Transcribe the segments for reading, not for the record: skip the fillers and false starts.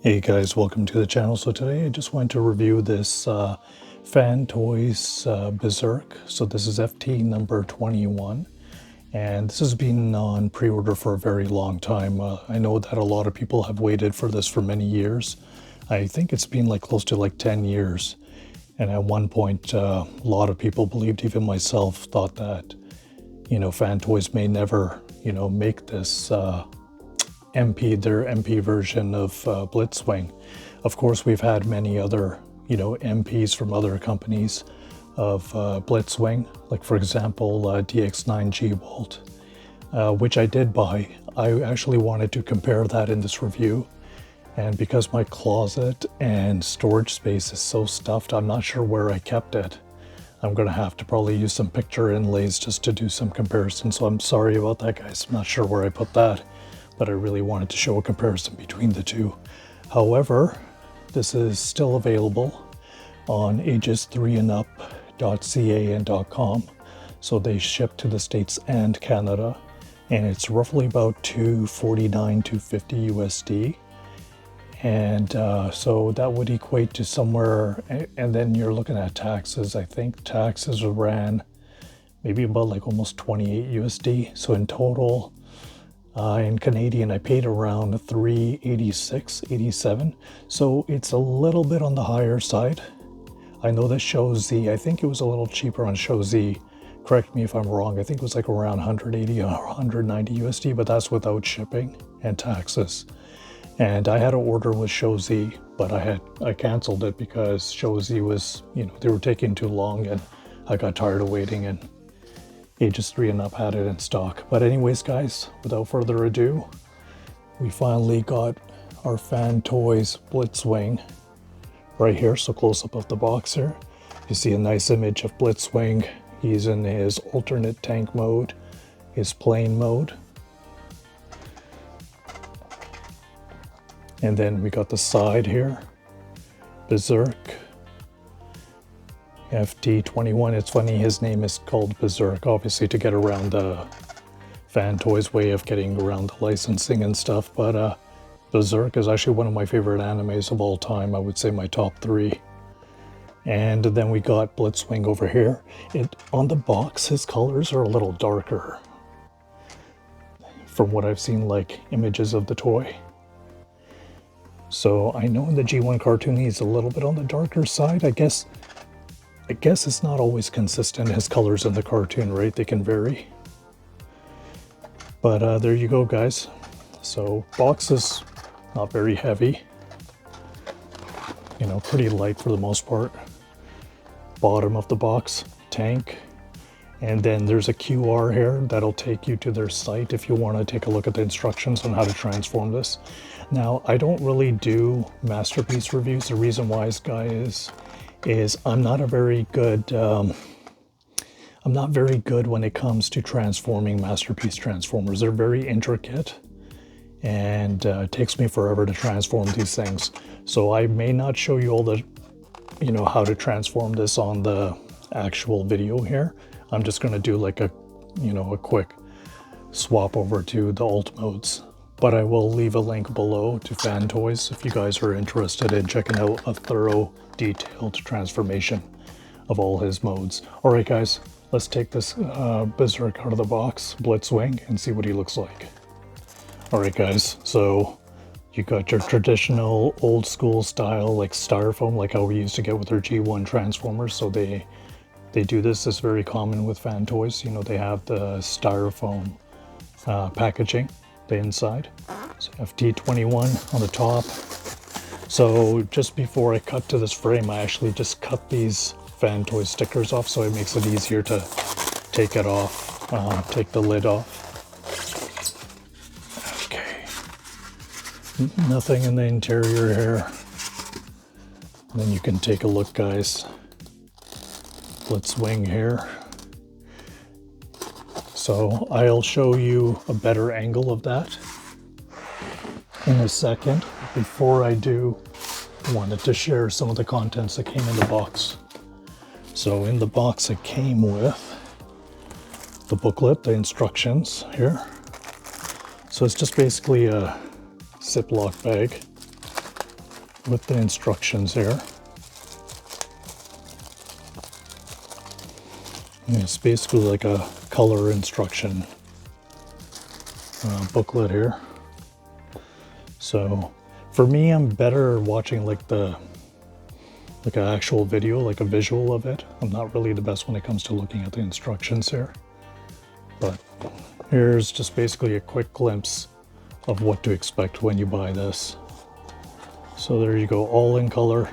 Hey guys, welcome to the channel. So today I just want to review this Fantoys Berserk. So this is FT number 21, and this has been on pre-order for a very long time. I know that a lot of people have waited for this for many years. I think it's been like close to like 10 years. And at one point, a lot of people believed, even myself, thought that, Fantoys may never, make this their MP version of Blitzwing. Of course, we've had many other, MPs from other companies of Blitzwing, like for example, DX9G Volt, which I did buy. I actually wanted to compare that in this review. And because my closet and storage space is so stuffed, I'm not sure where I kept it. I'm gonna have to probably use some picture inlays just to do some comparison. So I'm sorry about that, guys. I'm not sure where I put that, but I really wanted to show a comparison between the two. However, this is still available on ages3andup.ca and .com. So they ship to the States and Canada, and it's roughly about $249, $250 USD. And so that would equate to somewhere, and then you're looking at taxes. I think taxes ran maybe about like almost 28 USD. So in total, in Canadian, I paid around $386.87. So it's a little bit on the higher side. I know that ShowZ, I think it was a little cheaper on ShowZ. Correct me if I'm wrong. I think it was like around 180 or 190 USD, but that's without shipping and taxes. And I had an order with ShowZ, but I canceled it because ShowZ was, they were taking too long, and I got tired of waiting, and Ages 3 and Up had it in stock. But anyways, guys, without further ado, we finally got our Fantoys Blitzwing right here. So close up of the box here. You see a nice image of Blitzwing. He's in his alternate tank mode, his plain mode. And then we got the side here, Berserk, FT21. It's funny, his name is called Berserk, obviously to get around the Fantoys way of getting around the licensing and stuff. But Berserk is actually one of my favorite animes of all time. I would say my top 3. And then we got Blitzwing over here. On the box, his colors are a little darker from what I've seen, like images of the toy. So I know in the G1 cartoon he's a little bit on the darker side. I guess it's not always consistent, his colors in the cartoon, right? They can vary. But there you go, guys. So box is not very heavy. Pretty light for the most part. Bottom of the box, tank. And then there's a QR here that'll take you to their site if you want to take a look at the instructions on how to transform this. Now, I don't really do masterpiece reviews. The reason why, guys, is I'm not very good when it comes to transforming masterpiece transformers. They're very intricate, and it takes me forever to transform these things. So I may not show you all the, how to transform this on the actual video here. I'm just going to do like a quick swap over to the alt modes. But I will leave a link below to Fantoys if you guys are interested in checking out a thorough, detailed transformation of all his modes. All right, guys, let's take this Berserk out of the box, Blitzwing, and see what he looks like. All right, guys, so you got your traditional old school style, like styrofoam, like how we used to get with our G1 Transformers. So they do this. It's very common with Fantoys. They have the styrofoam packaging, the inside. So FT21 on the top. So just before I cut to this frame, I actually just cut these Fantoys stickers off, so it makes it easier to take it off, take the lid off. Okay. Nothing in the interior here. And then you can take a look, guys. Blitzwing here. So I'll show you a better angle of that in a second. Before I do, I wanted to share some of the contents that came in the box. So in the box it came with the booklet, the instructions here. So it's just basically a Ziploc bag with the instructions here. And it's basically like a color instruction booklet here. So for me, I'm better watching like an actual video, like a visual of it. I'm not really the best when it comes to looking at the instructions here. But here's just basically a quick glimpse of what to expect when you buy this. So there you go, all in color.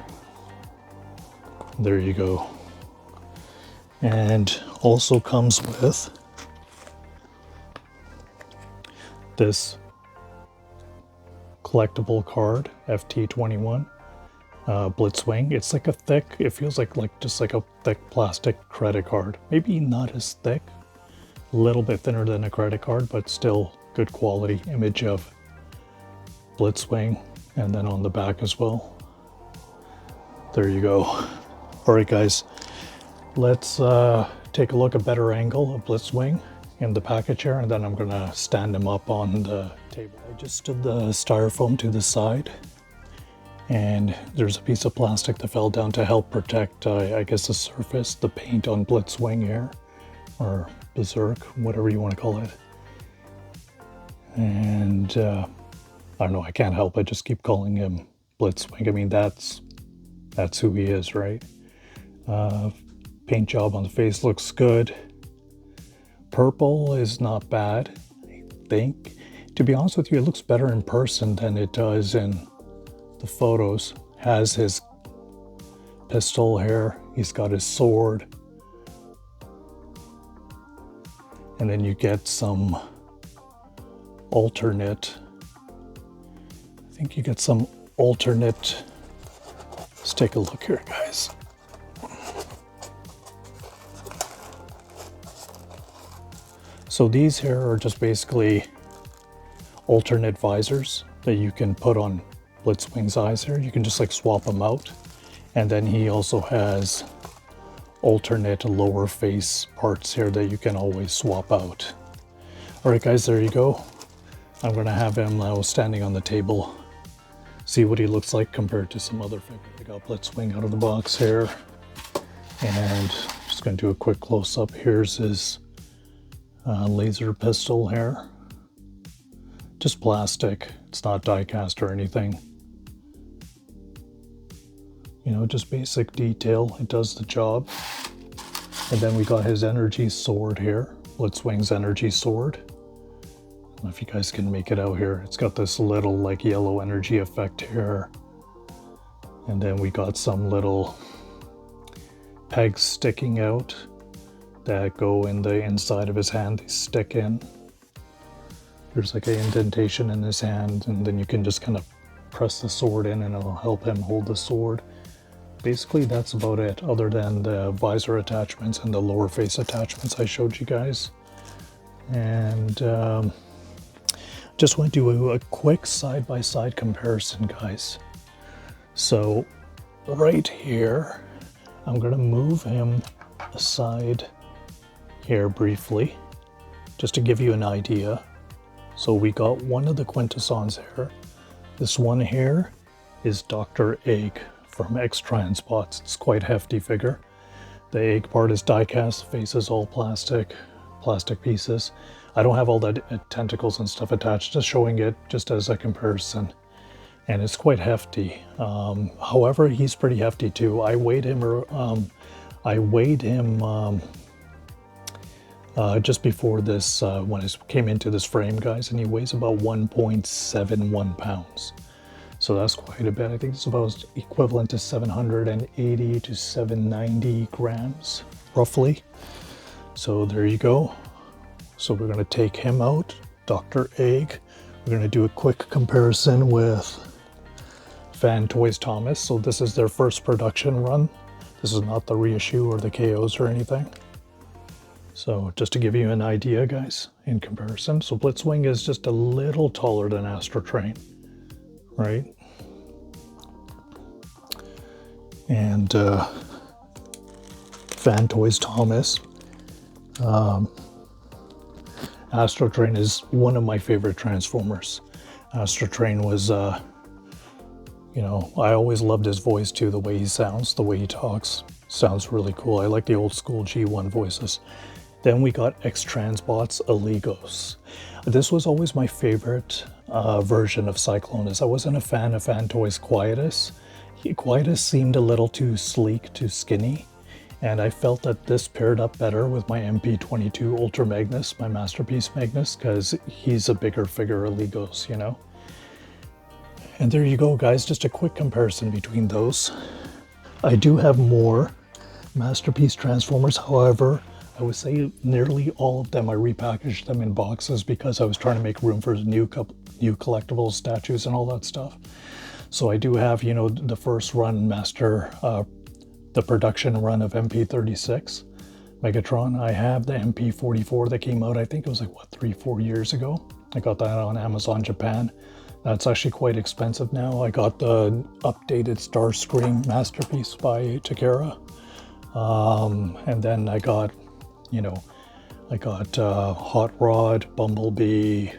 There you go. And also comes with this collectible card, FT21 Blitzwing. It's like a thick, it feels like just like a thick plastic credit card. Maybe not as thick, a little bit thinner than a credit card, but still good quality image of Blitzwing. And then on the back as well. There you go. All right, guys, let's take a look at a better angle of Blitzwing in the package here, and then I'm gonna stand him up on the table. I just stood the styrofoam to the side, and there's a piece of plastic that fell down to help protect, I guess, the surface, the paint on Blitzwing here, or Berserk, whatever you want to call it. And I don't know, I can't help it, just keep calling him Blitzwing. I mean, that's who he is, right? Paint job on the face looks good. Purple is not bad, I think. To be honest with you, it looks better in person than it does in the photos. Has his pistol here, he's got his sword. And then you get some alternate, I think you get some alternate, let's take a look here, guys. So these here are just basically alternate visors that you can put on Blitzwing's eyes here. You can just like swap them out. And then he also has alternate lower face parts here that you can always swap out. All right, guys, there you go. I'm gonna have him now standing on the table, see what he looks like compared to some other figures. I got Blitzwing out of the box here, and just gonna do a quick close-up. Here's his laser pistol here. Just plastic, it's not die cast or anything. You know, just basic detail, it does the job. And then we got his energy sword here, Blitzwing's energy sword. I don't know if you guys can make it out here. It's got this little like yellow energy effect here. And then we got some little pegs sticking out that go in the inside of his hand. They stick in. There's like an indentation in his hand, and then you can just kind of press the sword in and it'll help him hold the sword. Basically, that's about it, other than the visor attachments and the lower face attachments I showed you guys. And just want to do a quick side-by-side comparison, guys. So right here, I'm going to move him aside here briefly, just to give you an idea. So we got one of the quintessons here. This one here is Dr. Egg from X-Transpots. It's quite a hefty figure. The egg part is die cast, the face is all plastic pieces. I don't have all the tentacles and stuff attached, just showing it just as a comparison. And it's quite hefty. However, he's pretty hefty too. I weighed him just before this, when it came into this frame, guys, and he weighs about 1.71 pounds. So that's quite a bit. I think it's about equivalent to 780 to 790 grams, roughly. So there you go. So we're gonna take him out, Dr. Egg. We're gonna do a quick comparison with Fantoys Thomas. So this is their first production run. This is not the reissue or the KOs or anything. So just to give you an idea, guys, in comparison. So Blitzwing is just a little taller than Astro Train, right? And Fantoys Thomas. Astro Train is one of my favorite Transformers. Astro Train was, You know, I always loved his voice too, the way he sounds, the way he talks. Sounds really cool. I like the old school G1 voices. Then we got X-Transbots Eligos. This was always my favorite version of Cyclonus. I wasn't a fan of Fantoys Quietus. Quietus seemed a little too sleek, too skinny, and I felt that this paired up better with my MP22 Ultra Magnus, my Masterpiece Magnus, because he's a bigger figure Eligos, you know? And there you go, guys, just a quick comparison between those. I do have more Masterpiece Transformers, however, I would say nearly all of them I repackaged them in boxes because I was trying to make room for new collectibles, statues, and all that stuff. So I do have, you know, the first run the production run of MP36 Megatron. I have the MP44 that came out, I think it was like, what, 3-4 years ago. I got that on Amazon Japan. That's actually quite expensive now. I got the updated Starscream Masterpiece by Takara. And then I got, you know, Hot Rod, Bumblebee.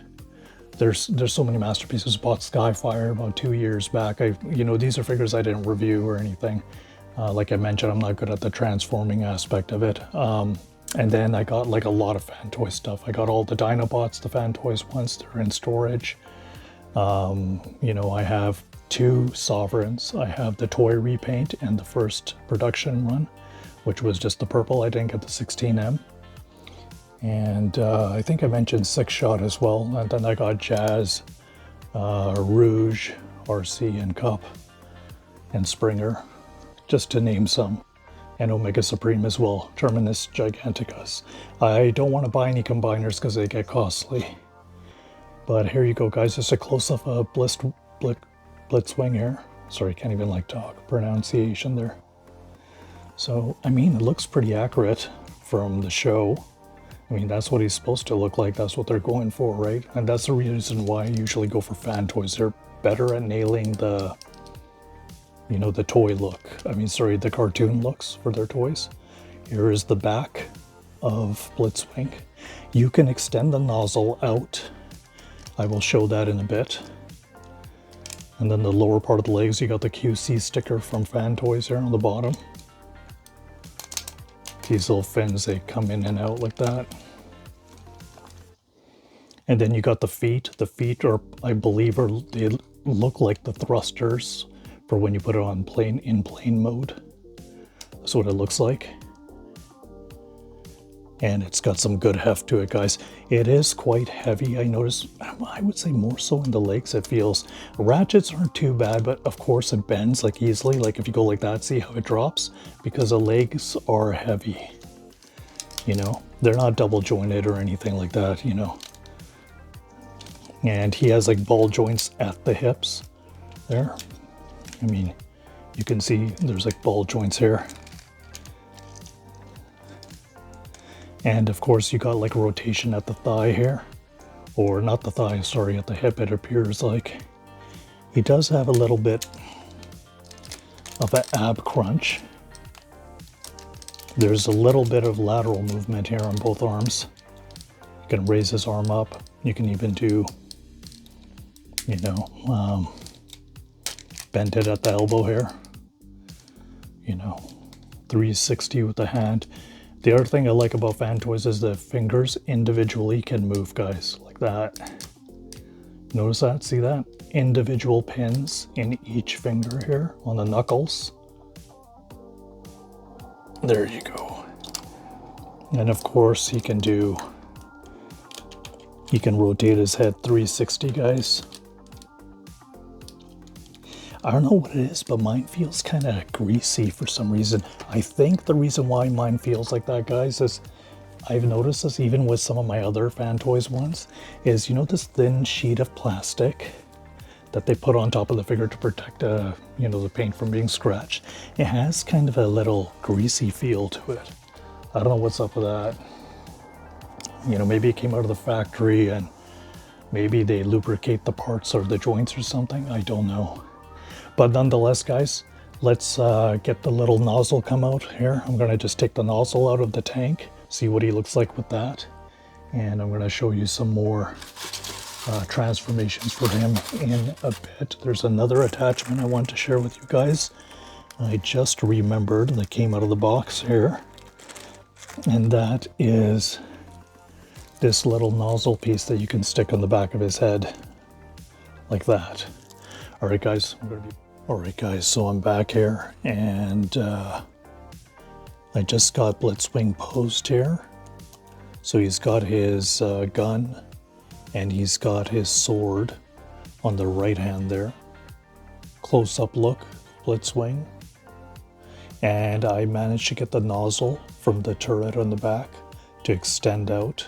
There's so many masterpieces. Bought Skyfire about 2 years back. You know, these are figures I didn't review or anything. Like I mentioned, I'm not good at the transforming aspect of it. And then I got like a lot of Fantoy stuff. I got all the Dinobots, the Fantoys ones. They're in storage. You know, I have 2 Sovereigns. I have the toy repaint and the first production run, which was just the purple. I didn't get the 16M. And I think I mentioned 6-Shot as well. And then I got Jazz, Rouge, RC, and Cup, and Springer, just to name some. And Omega Supreme as well, Terminus Giganticus. I don't want to buy any combiners because they get costly. But here you go, guys. Just a close-up of Blitzwing here. Sorry, can't even like talk pronunciation there. So, I mean, it looks pretty accurate from the show. I mean, that's what he's supposed to look like. That's what they're going for, right? And that's the reason why I usually go for Fantoys. They're better at nailing the, you know, the toy look. I mean, sorry, the cartoon looks for their toys. Here is the back of Blitzwing. You can extend the nozzle out. I will show that in a bit. And then the lower part of the legs, you got the QC sticker from Fantoys here on the bottom. These little fins, they come in and out like that. And then you got the feet. The feet are, I believe, they look like the thrusters for when you put it on in plane mode. That's what it looks like. And it's got some good heft to it, guys. It is quite heavy. I notice, I would say more so in the legs. It feels, ratchets aren't too bad, but of course it bends like easily. Like if you go like that, see how it drops? Because the legs are heavy. You know, they're not double jointed or anything like that, you know. And he has like ball joints at the hips there. I mean, you can see there's like ball joints here. And of course you got like a rotation at the thigh here, or not the thigh, sorry, at the hip. It appears like he does have a little bit of an ab crunch. There's a little bit of lateral movement here on both arms. You can raise his arm up. You can even do, you know, bend it at the elbow here. You know, 360 with the hand. The other thing I like about Fantoys is the fingers individually can move, guys, like that. Notice that? See that? Individual pins in each finger here on the knuckles. There you go. And of course he can rotate his head 360, guys. I don't know what it is, but mine feels kind of greasy for some reason. I think the reason why mine feels like that, guys, is I've noticed this even with some of my other Fantoys ones, is, you know, this thin sheet of plastic that they put on top of the figure to protect, you know, the paint from being scratched. It has kind of a little greasy feel to it. I don't know what's up with that. You know, maybe it came out of the factory and maybe they lubricate the parts or the joints or something. I don't know. But nonetheless, guys, let's get the little nozzle come out here. I'm gonna just take the nozzle out of the tank, see what he looks like with that. And I'm gonna show you some more transformations for him in a bit. There's another attachment I want to share with you guys. I just remembered that came out of the box here, and that is this little nozzle piece that you can stick on the back of his head like that. All right, guys, so I'm back here, and I just got Blitzwing posed here. So he's got his gun and he's got his sword on the right hand there. Close-up look, Blitzwing. And I managed to get the nozzle from the turret on the back to extend out.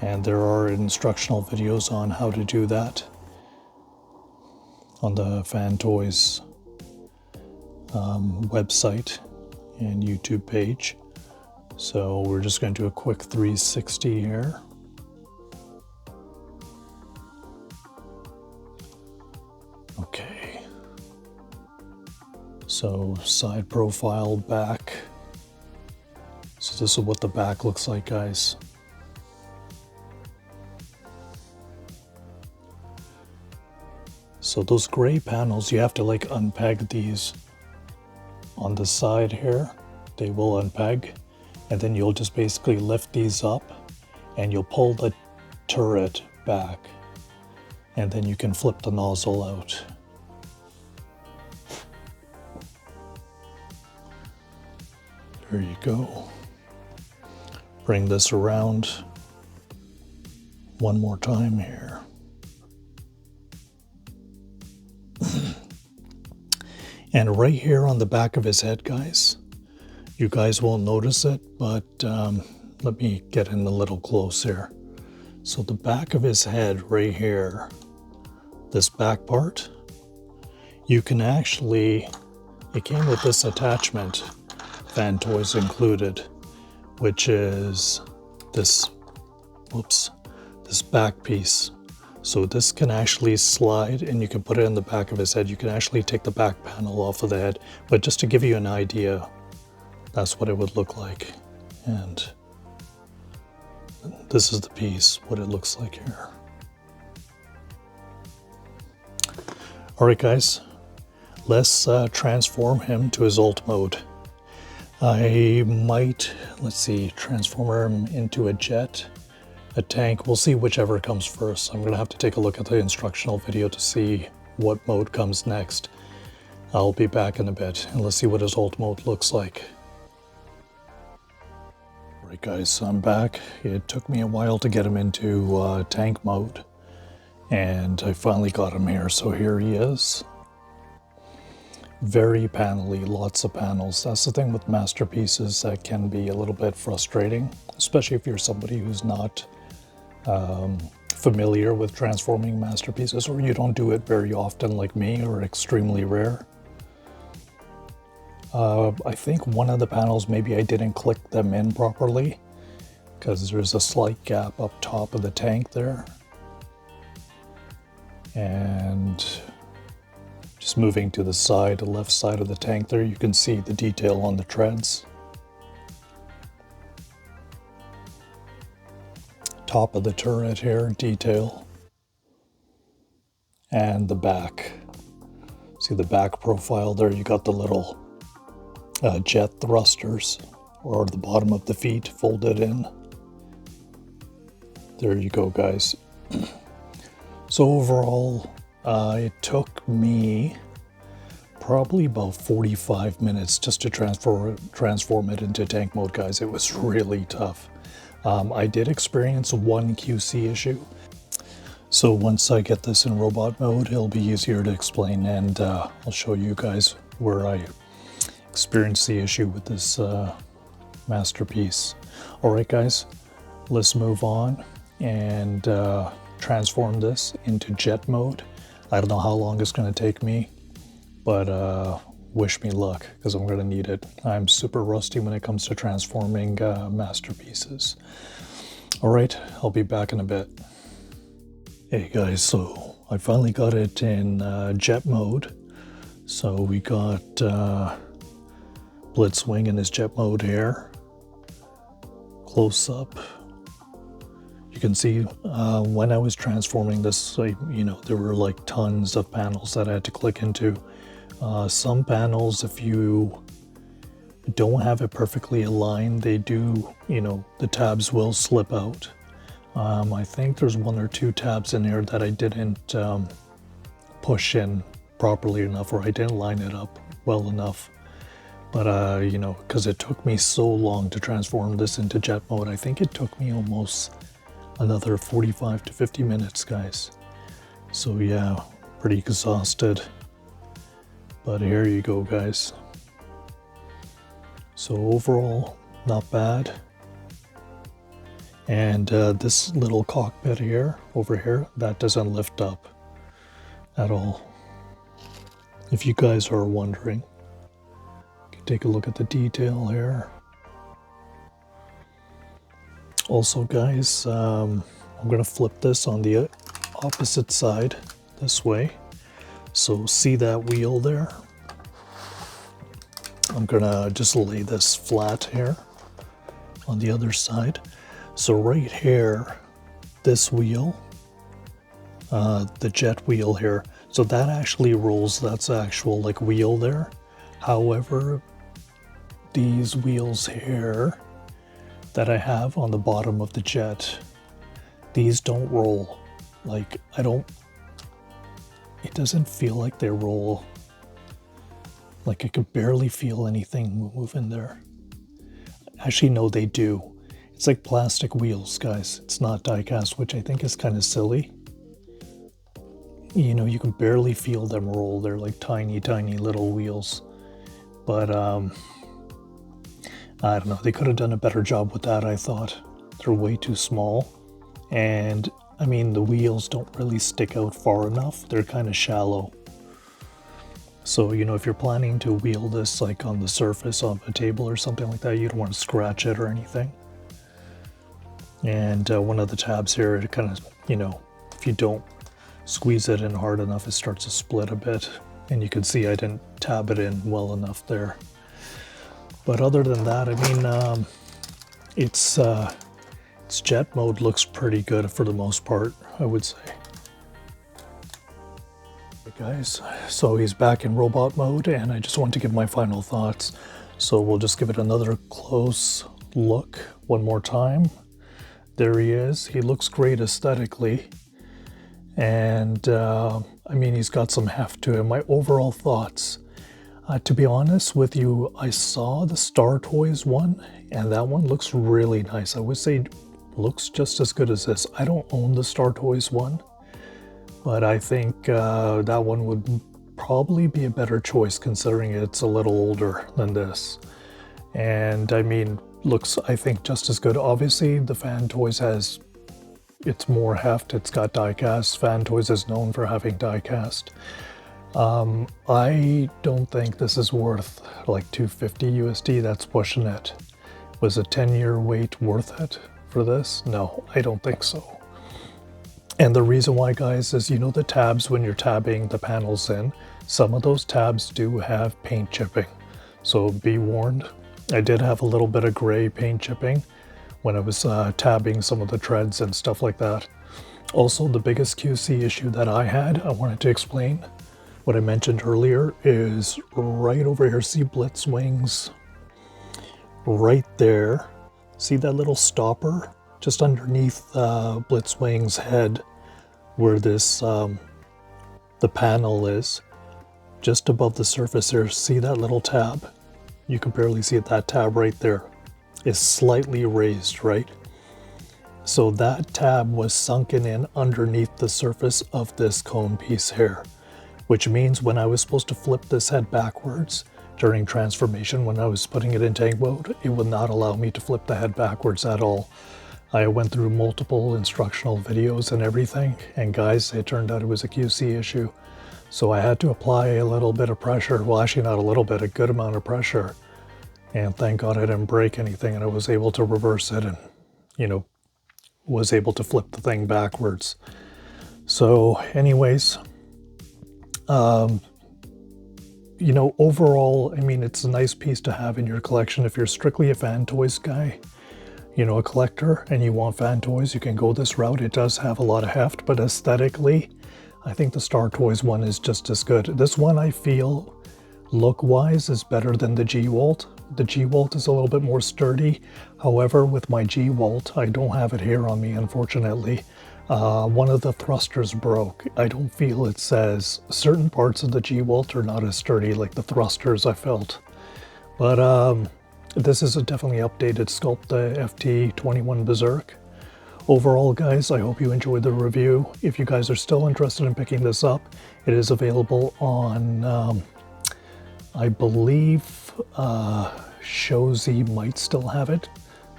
And there are instructional videos on how to do that on the Fantoys website and YouTube page. So we're just going to do a quick 360 here. Okay. So side profile, back. So this is what the back looks like, guys. So those gray panels, you have to like unpeg these on the side here. They will unpeg, and then you'll just basically lift these up and you'll pull the turret back, and then you can flip the nozzle out. There you go. Bring this around one more time here. And right here on the back of his head, guys, you guys won't notice it, but let me get in a little close here. So the back of his head right here, this back part, you can actually, it came with this attachment, Fantoys included, which is this, whoops, this back piece. So this can actually slide and you can put it in the back of his head. You can actually take the back panel off of the head, but just to give you an idea, that's what it would look like. And this is the piece, what it looks like here. All right, guys, let's transform him to his ult mode. I might, let's see, transform him into a jet, a tank. We'll see whichever comes first. I'm gonna have to take a look at the instructional video to see what mode comes next. I'll be back in a bit and let's see what his ult mode looks like. All right, guys, so I'm back. It took me a while to get him into tank mode, and I finally got him here. So here he is. Very panely, lots of panels. That's the thing with masterpieces that can be a little bit frustrating, especially if you're somebody who's not familiar with transforming masterpieces, or you don't do it very often like me, or extremely rare. I think one of the panels, maybe I didn't click them in properly because there's a slight gap up top of the tank there. And just moving to the side, the left side of the tank there, you can see the detail on the treads. Top of the turret here, detail. And the back. See the back profile there, you got the little jet thrusters, or the bottom of the feet folded in. There you go, guys. So overall, it took me probably about 45 minutes just to transform it into tank mode, guys. It was really tough. I did experience one QC issue. So once I get this in robot mode, it'll be easier to explain, and I'll show you guys where I experienced the issue with this masterpiece. All right, guys, let's move on and transform this into jet mode. I don't know how long it's going to take me, but wish me luck because I'm going to need it. I'm super rusty when it comes to transforming masterpieces. All right, I'll be back in a bit. Hey guys, so I finally got it in jet mode. So we got Blitzwing in his jet mode here. Close up. You You can see when I was transforming this, you know, there were like tons of panels that I had to click into. Some panels, if you don't have it perfectly aligned, they do, you know, the tabs will slip out. I think there's 1 or 2 tabs in here that I didn't push in properly enough, or I didn't line it up well enough. But you know, because it took me so long to transform this into jet mode, I think it took me almost another 45 to 50 minutes, guys. So yeah, pretty exhausted. But here you go, guys. So overall, not bad. And this little cockpit here, over here, that doesn't lift up at all. If you guys are wondering, you can take a look at the detail here. Also, guys, I'm going to flip this on the opposite side this way. So see that wheel there? I'm going to just lay this flat here on the other side. So right here, this wheel, the jet wheel here, so that actually rolls, that's actual like wheel there. However, these wheels here that I have on the bottom of the jet, these don't roll. Like, it doesn't feel like they roll. Like, I could barely feel anything move in there. Actually, no, they do. It's like plastic wheels, guys. It's not die-cast, which I think is kind of silly. You know, you can barely feel them roll. They're like tiny, tiny little wheels. But, I don't know. They could have done a better job with that, I thought. They're way too small. And, I mean, the wheels don't really stick out far enough. They're kind of shallow. So, you know, if you're planning to wheel this like on the surface of a table or something like that, you don't want to scratch it or anything. And one of the tabs here, it kind of, you know, if you don't squeeze it in hard enough, it starts to split a bit. And you can see I didn't tab it in well enough there. But other than that, I mean, its jet mode looks pretty good for the most part, I would say. Hey guys, so he's back in robot mode, and I just want to give my final thoughts. So we'll just give it another close look one more time. There he is. He looks great aesthetically. And I mean, he's got some heft to him. My overall thoughts. To be honest with you, I saw the Star Toys one, and that one looks really nice. I would say looks just as good as this. I don't own the Star Toys one, but I think that one would probably be a better choice considering it's a little older than this. And I mean, looks, I think, just as good. Obviously, the Fantoys has, it's more heft, it's got die-cast. Fantoys is known for having die-cast. I don't think this is worth like $250 USD, that's pushing it. Was a 10-year wait worth it for this? No, I don't think so. And the reason why, guys, is, you know, the tabs when you're tabbing the panels in, some of those tabs do have paint chipping. So be warned. I did have a little bit of gray paint chipping when I was tabbing some of the treads and stuff like that. Also, the biggest QC issue that I had, I wanted to explain. What I mentioned earlier is right over here. See Blitzwings right there. See that little stopper just underneath Blitzwing's head, where this the panel is, just above the surface there. See that little tab? You can barely see it. That tab right there is slightly raised, right? So that tab was sunken in underneath the surface of this cone piece here, which means when I was supposed to flip this head backwards during transformation, when I was putting it in tank mode, it would not allow me to flip the head backwards at all. I went through multiple instructional videos and everything, and guys, it turned out it was a QC issue. So I had to apply a little bit of pressure, well actually not a little bit, a good amount of pressure. And thank God I didn't break anything, and I was able to reverse it and, you know, was able to flip the thing backwards. So anyways, you know, overall, I mean, it's a nice piece to have in your collection if you're strictly a Fantoys guy. you know, a collector and you want Fantoys, you can go this route. It does have a lot of heft, but aesthetically, I think the Star Toys one is just as good. This one, I feel, look-wise, is better than the G-Walt. The G-Walt is a little bit more sturdy. However, with my G-Walt, I don't have it here on me, unfortunately. One of the thrusters broke. I don't feel it says certain parts of the G-Walt are not as sturdy, like the thrusters I felt. But this is a definitely updated sculpt, the FT21 Berserk. Overall, guys, I hope you enjoyed the review. If you guys are still interested in picking this up, it is available on, I believe, Shozy might still have it.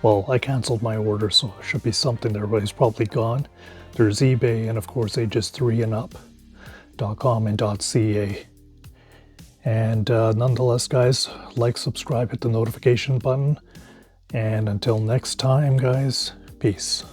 Well, I canceled my order, so there should be something there, but it's probably gone. There's eBay and, of course, ages3andup.com and .ca. And nonetheless, guys, like, subscribe, hit the notification button. And until next time, guys, peace.